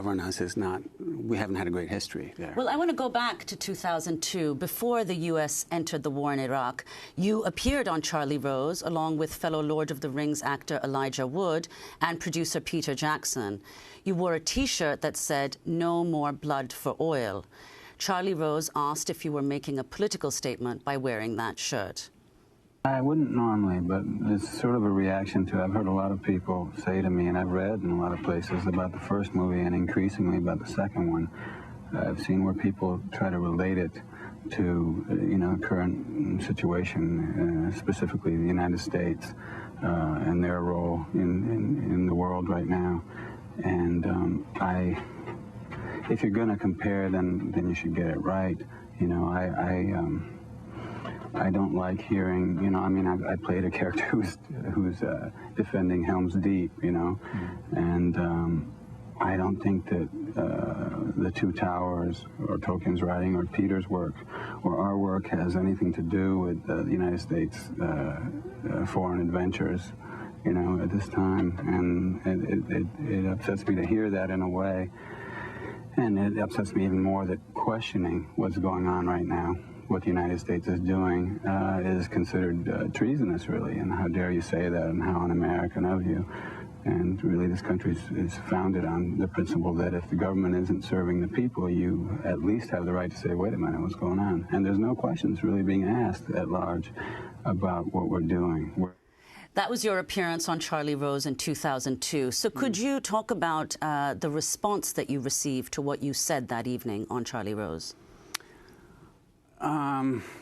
Governance is not, we haven't had a great history there. Well, I want to go back to 2002. Before the U.S. entered the war in Iraq, you appeared on Charlie Rose along with fellow Lord of the Rings actor Elijah Wood and producer Peter Jackson. You wore a T-shirt that said, "No more blood for oil." Charlie Rose asked if you were making a political statement by wearing that shirt. I wouldn't normally, but it's sort of a reaction to, I've heard a lot of people say to me, and I've read in a lot of places about the first movie and increasingly about the second one. I've seen where people try to relate it to, the current situation, specifically the United States and their role in the world right now. And if you're going to compare, then you should get it right. I don't like hearing, I played a character who's defending Helm's Deep, and I don't think that the Two Towers or Tolkien's writing or Peter's work or our work has anything to do with the United States foreign adventures, at this time, and it upsets me to hear that in a way, and it upsets me even more that questioning what's going on right now, what the United States is doing, is considered treasonous, really, and how dare you say that, and how un-American of you. And really, this country is founded on the principle that if the government isn't serving the people, you at least have the right to say, wait a minute, what's going on? And there's no questions really being asked at large about what we're doing. That was your appearance on Charlie Rose in 2002. So could you talk about the response that you received to what you said that evening on Charlie Rose?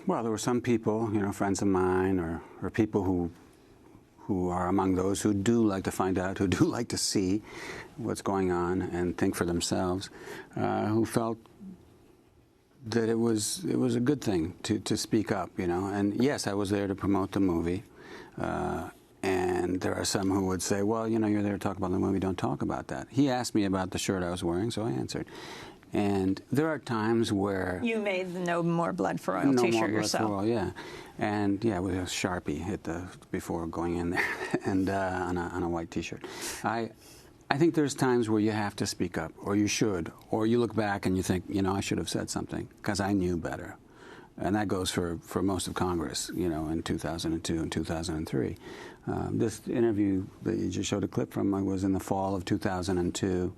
Well, there were some people, friends of mine or people who are among those who do like to find out, who do like to see what's going on and think for themselves, who felt that it was a good thing to speak up, And yes, I was there to promote the movie. And there are some who would say, well, you're there to talk about the movie, don't talk about that. He asked me about the shirt I was wearing, so I answered. And there are times where... You made the No More Blood for Oil T-shirt yourself. No More Blood for Oil, yeah. And, yeah, with a Sharpie before going in there, and on a white T-shirt. I think there's times where you have to speak up, or you should, or you look back and you think, I should have said something, because I knew better. And that goes for most of Congress, in 2002 and 2003. This interview that you just showed a clip from was in the fall of 2002.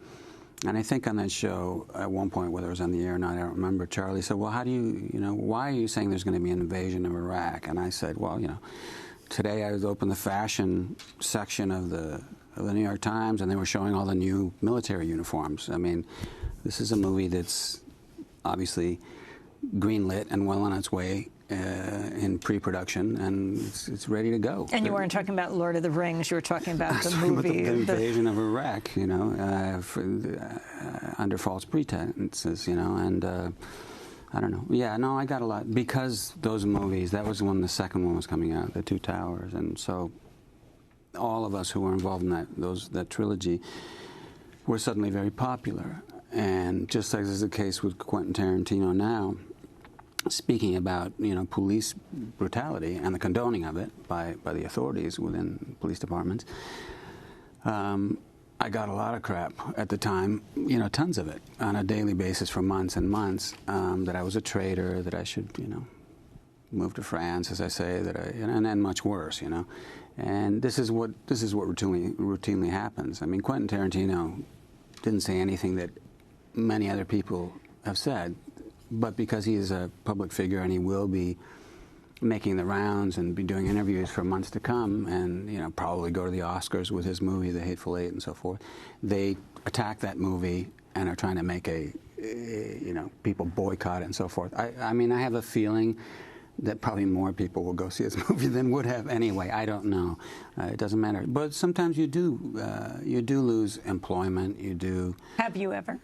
And I think on that show, at one point, whether it was on the air or not, I don't remember, Charlie said, well, how do you, why are you saying there's going to be an invasion of Iraq? And I said, well, today I opened the fashion section of the New York Times, and they were showing all the new military uniforms. I mean, this is a movie that's obviously greenlit and well on its way in pre-production, and it's ready to go. And you weren't talking about Lord of the Rings, you were talking about the movie. The invasion of Iraq, under false pretenses, and I don't know. Yeah, no, I got a lot, because those movies, that was when the second one was coming out, The Two Towers, and so all of us who were involved in that trilogy were suddenly very popular. And just as is the case with Quentin Tarantino now, speaking about police brutality and the condoning of it by the authorities within police departments, I got a lot of crap at the time, tons of it, on a daily basis for months and months, that I was a traitor, that I should move to France, as I say, and then much worse, And this is what routinely happens. I mean, Quentin Tarantino didn't say anything that many other people have said, but because he is a public figure and he will be making the rounds and be doing interviews for months to come, and probably go to the Oscars with his movie The Hateful Eight and so forth, they attack that movie and are trying to make people boycott it and so forth. I mean, I have a feeling that probably more people will go see his movie than would have anyway. I don't know. It doesn't matter. But sometimes you do lose employment. You do. Have you ever?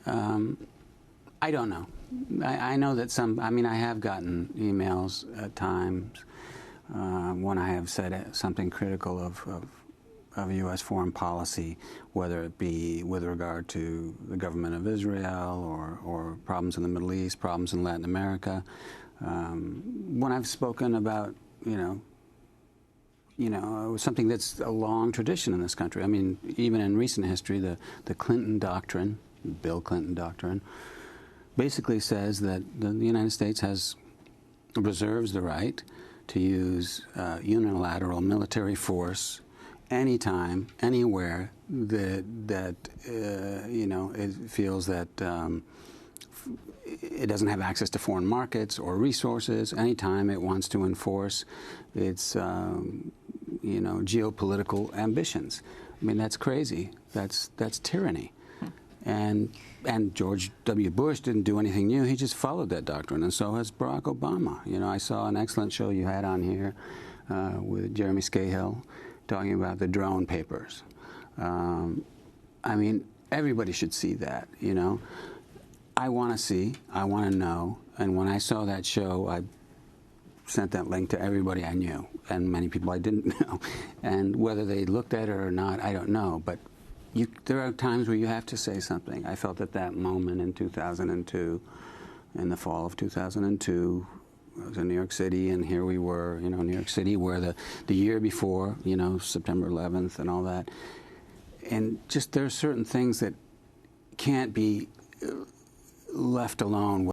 I don't know. I know that I have gotten emails at times when I have said something critical of U.S. foreign policy, whether it be with regard to the government of Israel or problems in the Middle East, problems in Latin America. When I've spoken about, something that's a long tradition in this country. I mean, even in recent history, the Clinton doctrine, Bill Clinton doctrine, basically says that the United States reserves the right to use unilateral military force anytime, anywhere that it feels that it doesn't have access to foreign markets or resources. Anytime it wants to enforce its geopolitical ambitions. I mean, that's crazy. That's tyranny. And George W. Bush didn't do anything new. He just followed that doctrine, and so has Barack Obama. I saw an excellent show you had on here with Jeremy Scahill talking about the drone papers. I mean, everybody should see that, I want to see, I want to know, and when I saw that show, I sent that link to everybody I knew, and many people I didn't know. And whether they looked at it or not, I don't know, but there are times where you have to say something. I felt at that moment in 2002, in the fall of 2002, I was in New York City, and here we were, New York City, where the year before, September 11th and all that. And just there are certain things that can't be left alone.